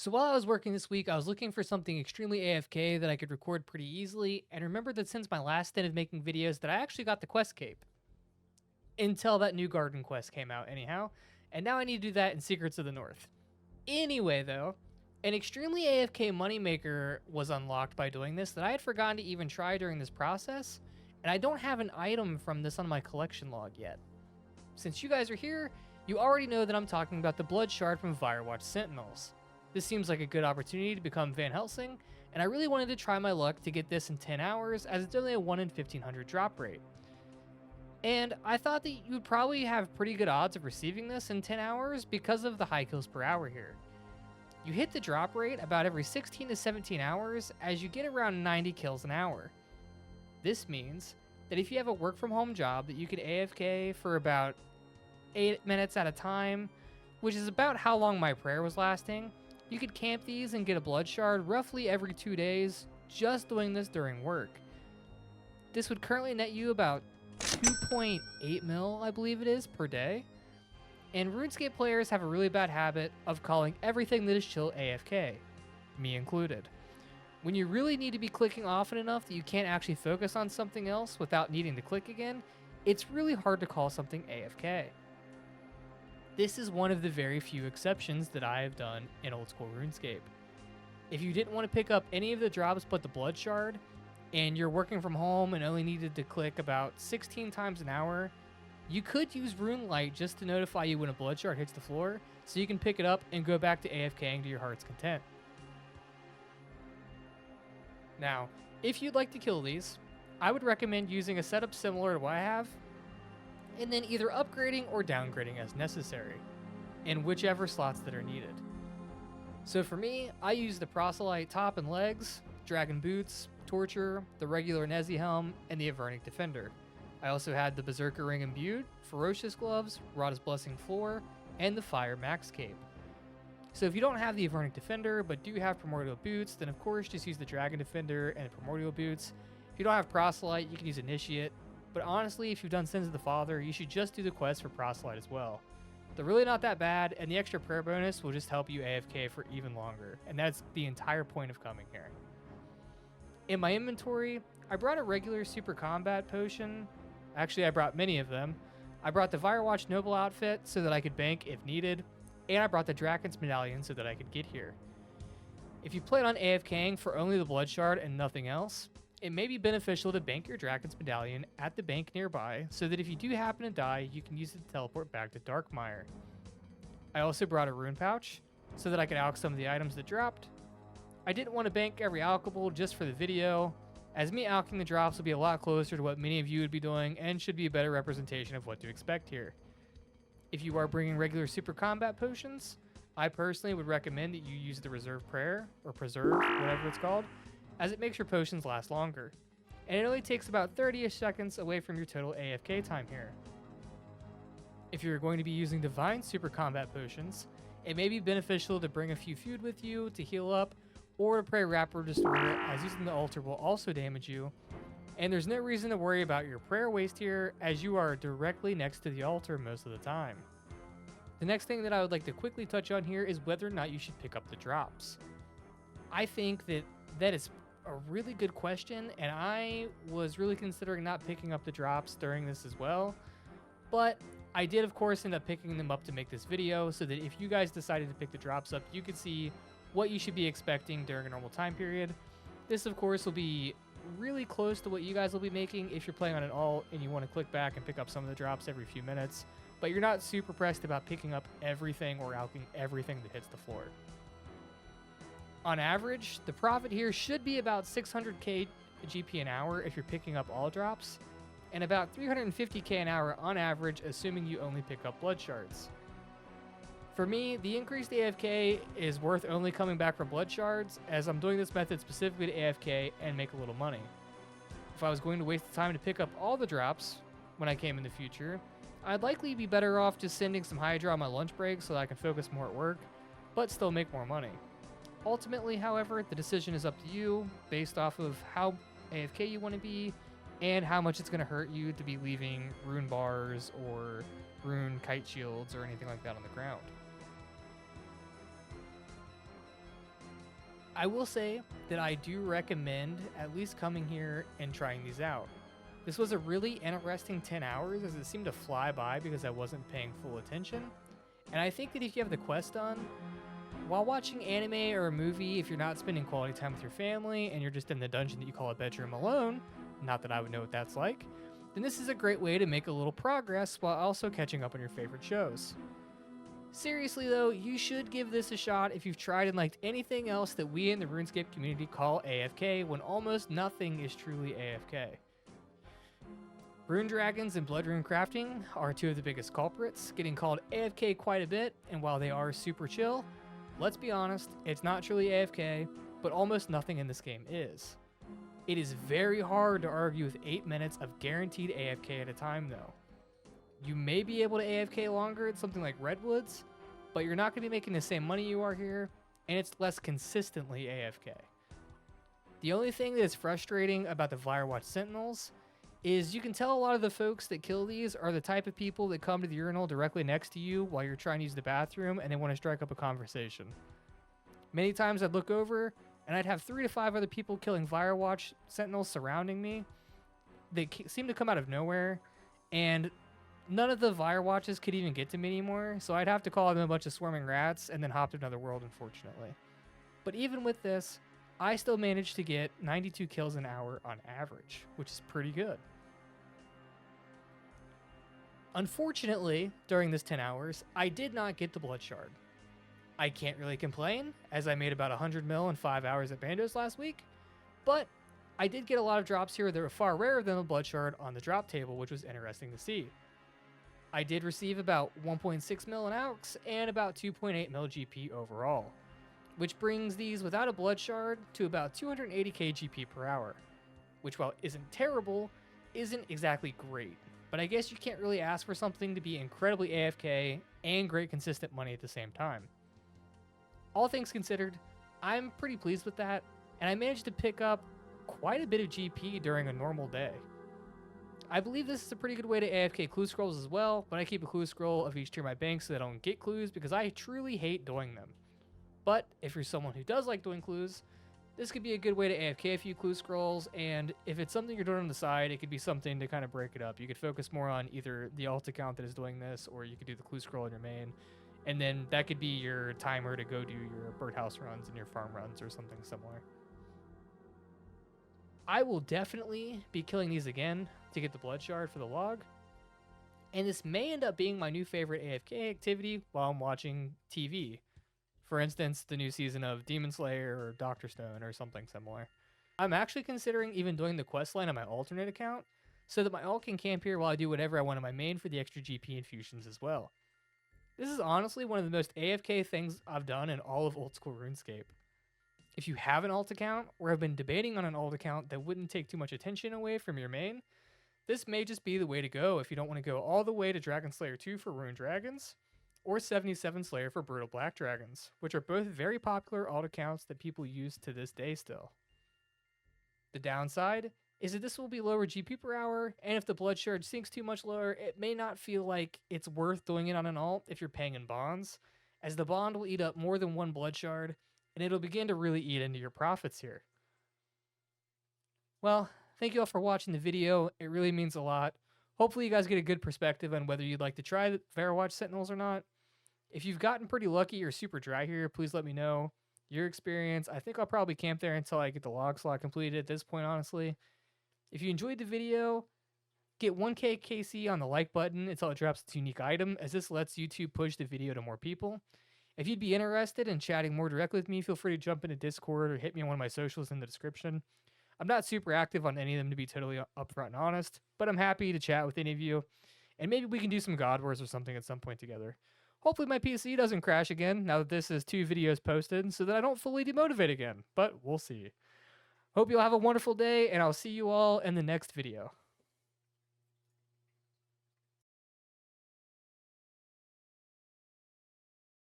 So while I was working this week, I was looking for something extremely AFK that I could record pretty easily, and remembered that since my last stint of making videos that I actually got the quest cape. Until that new garden quest came out anyhow, and now I need to do that in Secrets of the North. Anyway though, an extremely AFK moneymaker was unlocked by doing this that I had forgotten to even try during this process, and I don't have an item from this on my collection log yet. Since you guys are here, you already know that I'm talking about the blood shard from Vyrewatch Sentinels. This seems like a good opportunity to become Van Helsing, and I really wanted to try my luck to get this in 10 hours as it's only a 1 in 1500 drop rate. And I thought that you'd probably have pretty good odds of receiving this in 10 hours because of the high kills per hour here. You hit the drop rate about every 16 to 17 hours as you get around 90 kills an hour. This means that if you have a work from home job that you can AFK for about 8 minutes at a time, which is about how long my prayer was lasting, you could camp these and get a blood shard roughly every 2 days just doing this during work. This would currently net you about 2.8 mil, I believe it is, per day. And RuneScape players have a really bad habit of calling everything that is chill AFK, me included. When you really need to be clicking often enough that you can't actually focus on something else without needing to click again, it's really hard to call something AFK. This is one of the very few exceptions that I have done in old school RuneScape. If you didn't want to pick up any of the drops but the blood shard, and you're working from home and only needed to click about 16 times an hour, you could use Rune Light just to notify you when a blood shard hits the floor, so you can pick it up and go back to AFKing to your heart's content. Now, if you'd like to kill these, I would recommend using a setup similar to what I have, and then either upgrading or downgrading as necessary, in whichever slots that are needed. So for me, I use the Proselyte top and legs, Dragon Boots, Torture, the regular Nezi Helm, and the Avernic Defender. I also had the Berserker Ring Imbued, Ferocious Gloves, Rada's Blessing Floor, and the Fire Max Cape. So if you don't have the Avernic Defender, but do have Primordial Boots, then of course just use the Dragon Defender and the Primordial Boots. If you don't have Proselyte, you can use Initiate, but honestly, if you've done Sins of the Father, you should just do the quest for Proselyte as well. They're really not that bad, and the extra prayer bonus will just help you AFK for even longer, and that's the entire point of coming here. In my inventory, I brought a regular Super Combat Potion. Actually, I brought many of them. I brought the Vyrewatch Noble outfit so that I could bank if needed, and I brought the Draken's Medallion so that I could get here. If you plan on AFKing for only the Blood Shard and nothing else, it may be beneficial to bank your Draken's Medallion at the bank nearby so that if you do happen to die, you can use it to teleport back to Darkmire. I also brought a Rune Pouch so that I could alch some of the items that dropped. I didn't want to bank every alchable just for the video, as me alching the drops will be a lot closer to what many of you would be doing and should be a better representation of what to expect here. If you are bringing regular Super Combat Potions, I personally would recommend that you use the Reserve Prayer, or Preserve, whatever it's called, as it makes your potions last longer, and it only takes about 30-ish seconds away from your total AFK time here. If you're going to be using Divine Super Combat Potions, it may be beneficial to bring a few food with you to heal up, or to pray Rapid Restore, as using the altar will also damage you, and there's no reason to worry about your prayer waste here, as you are directly next to the altar most of the time. The next thing that I would like to quickly touch on here is whether or not you should pick up the drops. I think that is a really good question, and I was really considering not picking up the drops during this as well, but I did of course end up picking them up to make this video so that if you guys decided to pick the drops up, you could see what you should be expecting during a normal time period. This of course will be really close to what you guys will be making if you're playing on an alt and you want to click back and pick up some of the drops every few minutes, but you're not super pressed about picking up everything or alching everything that hits the floor. On average, the profit here should be about 600k GP an hour if you're picking up all drops, and about 350k an hour on average assuming you only pick up blood shards. For me, the increased AFK is worth only coming back from blood shards, as I'm doing this method specifically to AFK and make a little money. If I was going to waste the time to pick up all the drops when I came in the future, I'd likely be better off just sending some Hydra on my lunch break so that I can focus more at work, but still make more money. Ultimately, however, the decision is up to you based off of how AFK you want to be and how much it's going to hurt you to be leaving rune bars or rune kite shields or anything like that on the ground. I will say that I do recommend at least coming here and trying these out. This was a really interesting 10 hours as it seemed to fly by because I wasn't paying full attention. And I think that if you have the quest done, while watching anime or a movie, if you're not spending quality time with your family and you're just in the dungeon that you call a bedroom alone, not that I would know what that's like, then this is a great way to make a little progress while also catching up on your favorite shows. Seriously though, you should give this a shot if you've tried and liked anything else that we in the RuneScape community call AFK when almost nothing is truly AFK. Rune Dragons and Blood Rune Crafting are two of the biggest culprits, getting called AFK quite a bit, and while they are super chill, let's be honest, it's not truly AFK, but almost nothing in this game is. It is very hard to argue with 8 minutes of guaranteed AFK at a time though. You may be able to AFK longer at something like Redwoods, but you're not going to be making the same money you are here, and it's less consistently AFK. The only thing that's frustrating about the Vyrewatch Sentinels is you can tell a lot of the folks that kill these are the type of people that come to the urinal directly next to you while you're trying to use the bathroom and they want to strike up a conversation. Many times I'd look over and I'd have 3 to 5 other people killing Vyrewatch Sentinels surrounding me. They seem to come out of nowhere, and none of the Vyrewatches could even get to me anymore, so I'd have to call them a bunch of swarming rats and then hop to another world, unfortunately. But even with this, I still managed to get 92 kills an hour on average, which is pretty good. Unfortunately, during this 10 hours, I did not get the Blood Shard. I can't really complain, as I made about 100 mil in 5 hours at Bandos last week, but I did get a lot of drops here that were far rarer than the Blood Shard on the drop table, which was interesting to see. I did receive about 1.6 mil in AUX and about 2.8 mil GP overall, which brings these without a Blood Shard to about 280k GP per hour, which while isn't terrible, isn't exactly great. But I guess you can't really ask for something to be incredibly AFK and great consistent money at the same time. All things considered, I'm pretty pleased with that, and I managed to pick up quite a bit of GP during a normal day. I believe this is a pretty good way to AFK clue scrolls as well, but I keep a clue scroll of each tier in my bank so that I don't get clues because I truly hate doing them. But if you're someone who does like doing clues, this could be a good way to AFK a few clue scrolls, and if it's something you're doing on the side, it could be something to kind of break it up. You could focus more on either the alt account that is doing this, or you could do the clue scroll in your main, and then that could be your timer to go do your birdhouse runs and your farm runs or something similar. I will definitely be killing these again to get the Blood Shard for the log, and this may end up being my new favorite AFK activity while I'm watching TV. For instance, the new season of Demon Slayer or Dr. Stone or something similar. I'm actually considering even doing the questline on my alternate account so that my alt can camp here while I do whatever I want on my main for the extra GP infusions as well. This is honestly one of the most AFK things I've done in all of old school RuneScape. If you have an alt account or have been debating on an alt account that wouldn't take too much attention away from your main, this may just be the way to go if you don't want to go all the way to Dragon Slayer 2 for Rune Dragons, or 77 Slayer for Brutal Black Dragons, which are both very popular alt accounts that people use to this day still. The downside is that this will be lower GP per hour, and if the Blood Shard sinks too much lower, it may not feel like it's worth doing it on an alt if you're paying in bonds, as the bond will eat up more than one Blood Shard, and it'll begin to really eat into your profits here. Well, thank you all for watching the video. It really means a lot. Hopefully you guys get a good perspective on whether you'd like to try the Vyrewatch Sentinels or not. If you've gotten pretty lucky or super dry here, please let me know your experience. I think I'll probably camp there until I get the log slot completed at this point, honestly. If you enjoyed the video, get 1k KC on the like button until it drops its unique item, as this lets YouTube push the video to more people. If you'd be interested in chatting more directly with me, feel free to jump into Discord or hit me on one of my socials in the description. I'm not super active on any of them, to be totally upfront and honest, but I'm happy to chat with any of you, and maybe we can do some God Wars or something at some point together. Hopefully my PC doesn't crash again now that this is 2 videos posted so that I don't fully demotivate again, but we'll see. Hope you'll have a wonderful day, and I'll see you all in the next video.